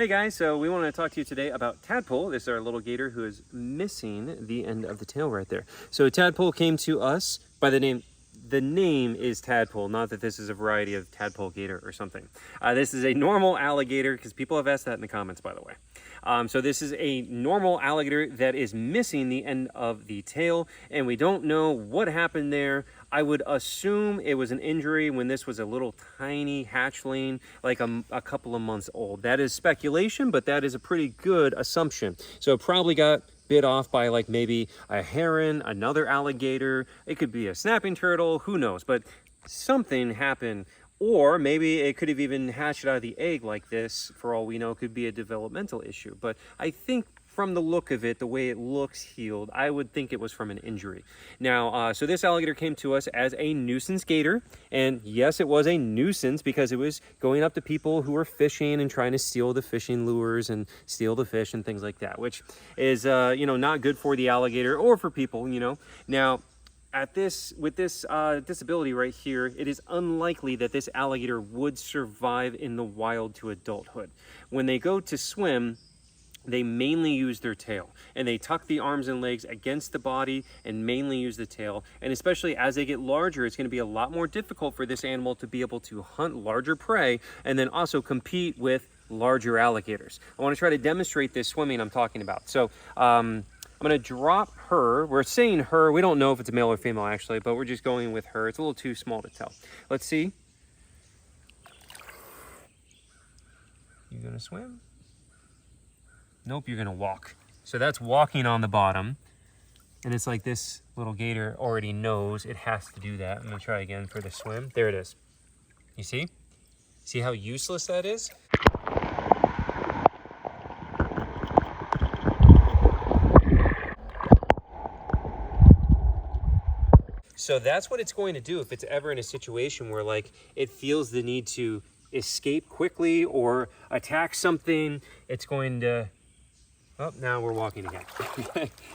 Hey guys, so we want to talk to you today about Tadpole. This is our little gator who is missing the end of the tail right there. So Tadpole came to us by the name is Tadpole, not that this is a variety of Tadpole gator or something. This is a normal alligator, because people have asked that in the comments, by the way. So this is a normal alligator that is missing the end of the tail, and we don't know what happened there. I would assume it was an injury when this was a little tiny hatchling, like a couple of months old. That is speculation, but that is a pretty good assumption. So it probably got bit off by like maybe a heron, another alligator. It could be a snapping turtle, who knows? But something happened. Or maybe it could have even hatched out of the egg like this. For all we know, it could be a developmental issue. But I think from the look of it, the way it looks healed, I would think it was from an injury. Now, so this alligator came to us as a nuisance gator. And yes, it was a nuisance because it was going up to people who were fishing and trying to steal the fishing lures and steal the fish and things like that, which is, not good for the alligator or for people, Now, with this disability right here, it is unlikely that this alligator would survive in the wild to adulthood. When they go to swim, they mainly use their tail, and they tuck the arms and legs against the body and mainly use the tail. And especially as they get larger, it's going to be a lot more difficult for this animal to be able to hunt larger prey and then also compete with larger alligators. I want to try to demonstrate this swimming I'm talking about. So I'm going to drop her. We're saying her. We don't know if it's a male or female actually, but we're just going with her. It's a little too small to tell. Let's see. You going to swim? Nope, you're going to walk. So that's walking on the bottom. And it's like this little gator already knows it has to do that. I'm going to try again for the swim. There it is. You see? See how useless that is? So that's what it's going to do if it's ever in a situation where like it feels the need to escape quickly or attack something. It's going to, oh, now we're walking again.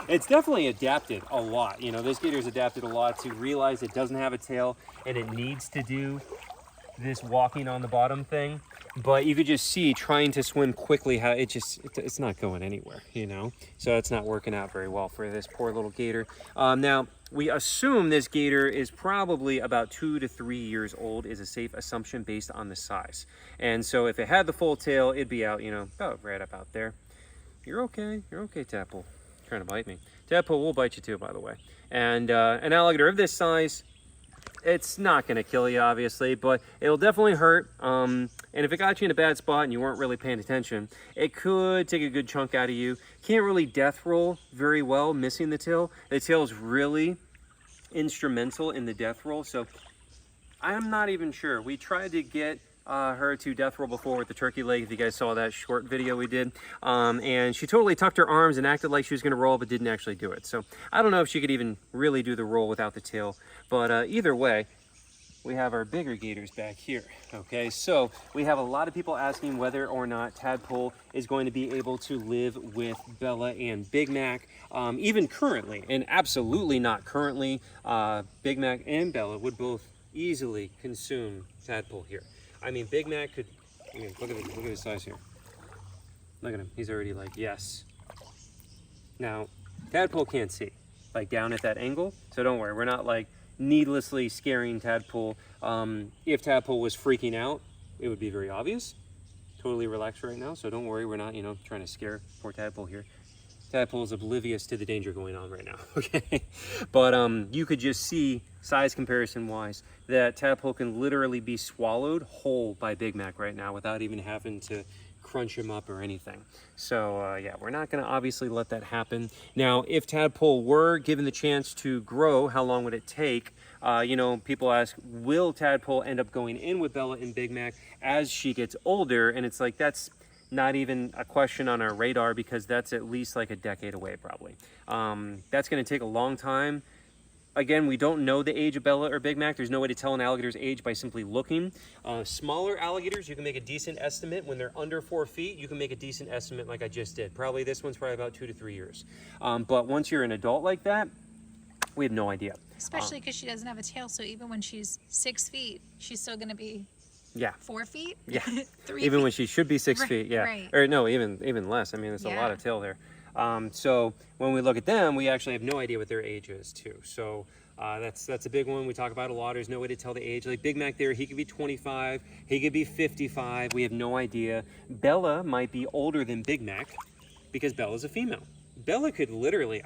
It's definitely adapted a lot. This gator's adapted a lot to realize it doesn't have a tail and it needs to do this walking on the bottom thing. But you could just see trying to swim quickly how it's not going anywhere, So it's not working out very well for this poor little gator. Now, we assume this gator is probably about 2 to 3 years old is a safe assumption based on the size. And so if it had the full tail, it'd be out, about right up out there. You're okay, Tadpole. Trying to bite me. Tadpole will bite you too, by the way. And an alligator of this size, it's not going to kill you, obviously, but it'll definitely hurt. And if it got you in a bad spot and you weren't really paying attention, it could take a good chunk out of you. Can't really death roll very well, missing the tail. The tail is really instrumental in the death roll, so I'm not even sure. We tried to get her to death roll before with the turkey leg, if you guys saw that short video we did, and she totally tucked her arms and acted like she was going to roll but didn't actually do it. So I don't know if she could even really do the roll without the tail, but either way, we have our bigger gators back here. Okay, so we have a lot of people asking whether or not Tadpole is going to be able to live with Bella and Big Mac, even currently, and absolutely not currently. Big Mac and Bella would both easily consume Tadpole here. I mean, Big Mac could, look at his size here. Look at him, he's already like, yes. Now, Tadpole can't see, like down at that angle, so don't worry, we're not like needlessly scaring Tadpole. If Tadpole was freaking out, it would be very obvious. Totally relaxed right now, so don't worry, we're not, trying to scare poor Tadpole here. Tadpole is oblivious to the danger going on right now, okay? But you could just see, size comparison wise, that Tadpole can literally be swallowed whole by Big Mac right now without even having to crunch him up or anything. So yeah, we're not going to obviously let that happen. Now, if Tadpole were given the chance to grow, how long would it take? People ask, will Tadpole end up going in with Bella and Big Mac as she gets older? And it's like, that's not even a question on our radar because that's at least like a decade away probably. That's going to take a long time. Again, we don't know the age of Bella or Big Mac. There's no way to tell an alligator's age by simply looking. Smaller alligators, you can make a decent estimate. When they're under 4 feet, you can make a decent estimate like I just did. Probably this one's probably about 2 to 3 years. But once you're an adult like that, we have no idea. Especially because she doesn't have a tail, so even when she's 6 feet, she's still going to be Yeah. 4 feet? Yeah. 3 Even feet? when she should be 6 Right, feet. Yeah. right. Or no, even less. I mean, it's a lot of tail there. So when we look at them, we actually have no idea what their age is too. So that's a big one we talk about a lot. There's no way to tell the age. Like Big Mac there, he could be 25, he could be 55. We have no idea. Bella might be older than Big Mac because Bella's a female. Bella could literally,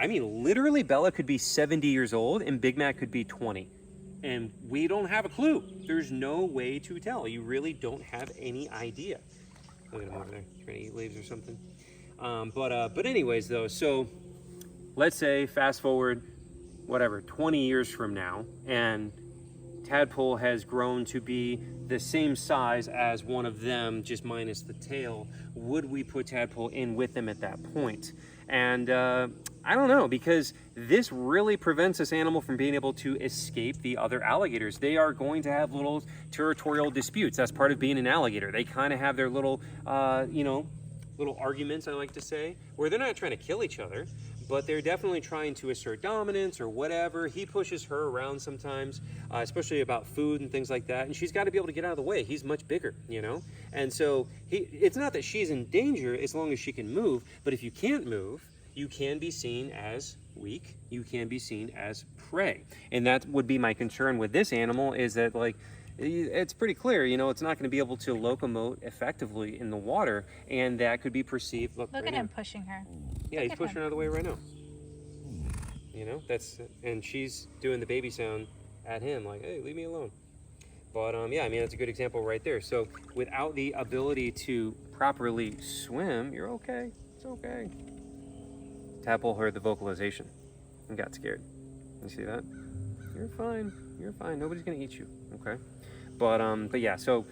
Bella could be 70 years old and Big Mac could be 20. And we don't have a clue. There's no way to tell. You really don't have any idea. Look at him over there, trying to eat leaves or something. But anyways though, so let's say fast forward, whatever, 20 years from now, and Tadpole has grown to be the same size as one of them, just minus the tail. Would we put Tadpole in with them at that point? And I don't know, because this really prevents this animal from being able to escape the other alligators. They are going to have little territorial disputes. That's part of being an alligator. They kind of have their little, little arguments, I like to say, where they're not trying to kill each other, but they're definitely trying to assert dominance or whatever. He pushes her around sometimes, especially about food and things like that. And she's got to be able to get out of the way. He's much bigger, you know? And so it's not that she's in danger as long as she can move, but if you can't move, you can be seen as weak. You can be seen as prey. And that would be my concern with this animal, is that, like, it's pretty clear, you know, it's not going to be able to locomote effectively in the water, and that could be perceived. Look at him pushing her. Yeah, he's pushing her out of the way right now. You know, and she's doing the baby sound at him, like, hey, leave me alone. But yeah, I mean, that's a good example right there. So without the ability to properly swim, you're okay. It's okay. Tadpole heard the vocalization and got scared. You see that? You're fine. You're fine. Nobody's gonna eat you. Okay. But yeah. So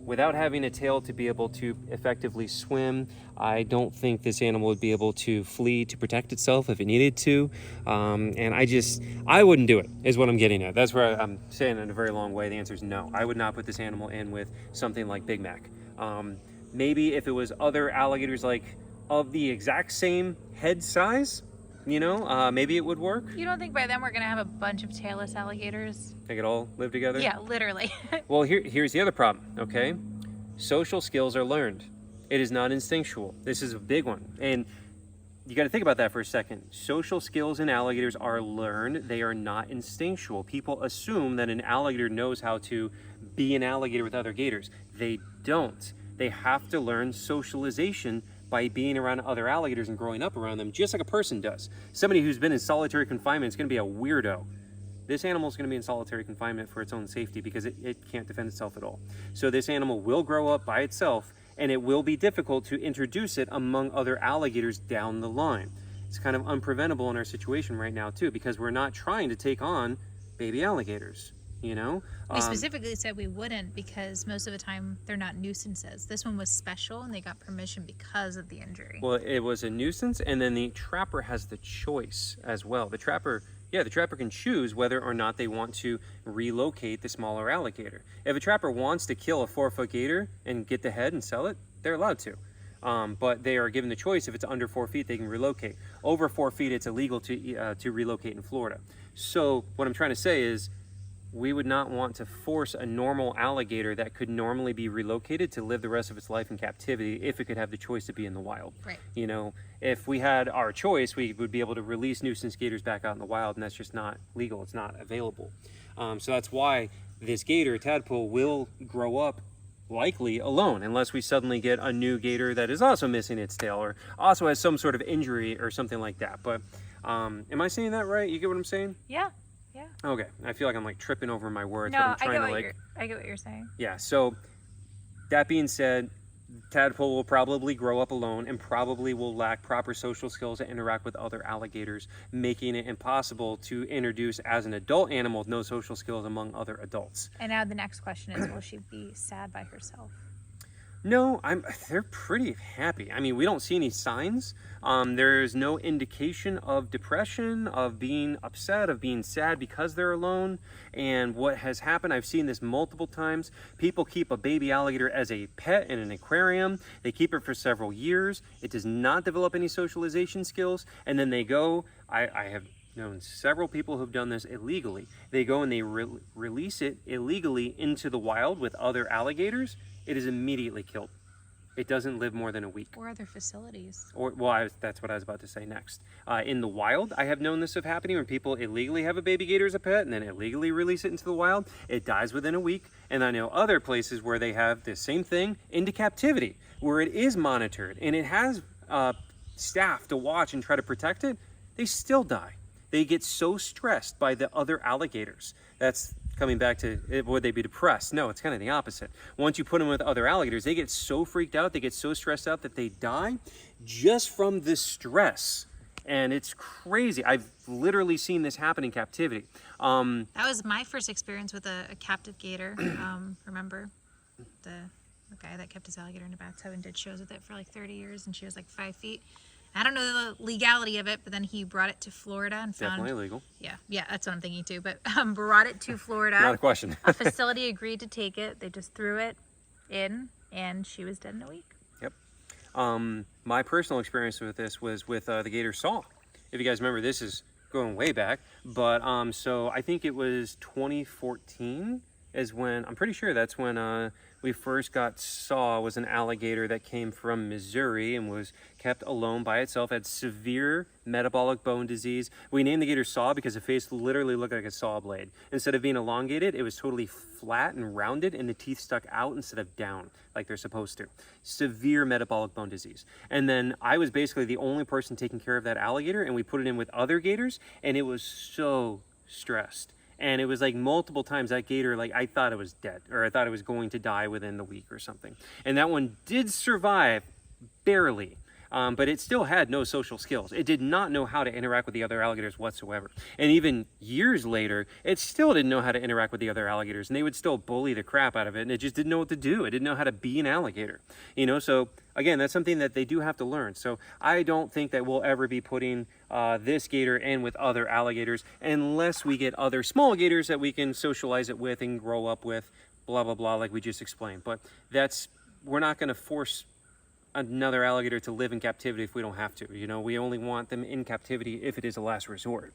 without having a tail to be able to effectively swim, I don't think this animal would be able to flee to protect itself if it needed to. And I wouldn't do it, is what I'm getting at. That's where I'm saying in a very long way. The answer is no. I would not put this animal in with something like Big Mac. Maybe if it was other alligators, like of the exact same head size, you know, maybe it would work. You don't think by then we're gonna have a bunch of tailless alligators? They could all live together? Yeah, literally. Well, here's the other problem, okay? Social skills are learned. It is not instinctual. This is a big one. And you got to think about that for a second. Social skills in alligators are learned. They are not instinctual. People assume that an alligator knows how to be an alligator with other gators. They don't. They have to learn socialization by being around other alligators and growing up around them, just like a person does. Somebody who's been in solitary confinement is going to be a weirdo. This animal is going to be in solitary confinement for its own safety because it can't defend itself at all. So this animal will grow up by itself, and it will be difficult to introduce it among other alligators down the line. It's kind of unpreventable in our situation right now too, because we're not trying to take on baby alligators. You know, we specifically said we wouldn't because most of the time they're not nuisances. This one was special and they got permission because of the injury. Well, it was a nuisance, and then the trapper has the choice as well. The trapper can choose whether or not they want to relocate the smaller alligator. If a trapper wants to kill a 4-foot gator and get the head and sell it, they're allowed to. But they are given the choice. If it's under 4 feet, they can relocate. Over 4 feet, it's illegal to relocate in Florida. So what I'm trying to say is, we would not want to force a normal alligator that could normally be relocated to live the rest of its life in captivity if it could have the choice to be in the wild. Right. You know, if we had our choice, we would be able to release nuisance gators back out in the wild, and that's just not legal. It's not available. So that's why this gator, Tadpole, will grow up likely alone unless we suddenly get a new gator that is also missing its tail or also has some sort of injury or something like that. But am I saying that right? You get what I'm saying? Yeah. Yeah. Okay. I feel like I'm like tripping over my words. No, but I'm trying I get what you're saying. Yeah. So that being said, Tadpole will probably grow up alone and probably will lack proper social skills to interact with other alligators, making it impossible to introduce as an adult animal with no social skills among other adults. And now the next question is, will she be sad by herself? No, they're pretty happy. I mean, we don't see any signs. There's no indication of depression, of being upset, of being sad because they're alone. And what has happened, I've seen this multiple times. People keep a baby alligator as a pet in an aquarium. They keep it for several years. It does not develop any socialization skills. And then they go, I have known several people who've done this illegally. They go and they release it illegally into the wild with other alligators. It is immediately killed. It doesn't live more than a week. Or other facilities. Or, well, that's what I was about to say next. In the wild, I have known this of happening when people illegally have a baby gator as a pet and then illegally release it into the wild. It dies within a week. And I know other places where they have the same thing into captivity, where it is monitored and it has staff to watch and try to protect it. They still die. They get so stressed by the other alligators. That's coming back to, would they be depressed? No, it's kind of the opposite. Once you put them with other alligators, they get so freaked out, they get so stressed out that they die just from the stress. And it's crazy. I've literally seen this happen in captivity. That was my first experience with a captive gator. Remember the guy that kept his alligator in a bathtub and did shows with it for like 30 years, and she was like 5 feet. I don't know the legality of it, but then he brought it to Florida and found... Definitely illegal. Yeah, that's what I'm thinking too. But brought it to Florida. Not a question. A facility agreed to take it. They just threw it in, and she was dead in a week. Yep. My personal experience with this was with the gator saw. If you guys remember, this is going way back. But so I think it was 2014 is when, I'm pretty sure that's when we first got saw. Was an alligator that came from Missouri and was kept alone by itself, had severe metabolic bone disease. We named the gator Saw because the face literally looked like a saw blade. Instead of being elongated, it was totally flat and rounded, and the teeth stuck out instead of down like they're supposed to. Severe metabolic bone disease. And then I was basically the only person taking care of that alligator, and we put it in with other gators, and it was so stressed. And it was like multiple times that gator, like I thought it was dead, or I thought it was going to die within the week or something. And that one did survive, barely. But it still had no social skills. It did not know how to interact with the other alligators whatsoever. And even years later, it still didn't know how to interact with the other alligators. And they would still bully the crap out of it. And it just didn't know what to do. It didn't know how to be an alligator. You know, so again, that's something that they do have to learn. So I don't think that we'll ever be putting this gator in with other alligators unless we get other small gators that we can socialize it with and grow up with, blah, blah, blah, like we just explained. But we're not going to force another alligator to live in captivity if we don't have to. You know, we only want them in captivity if it is a last resort.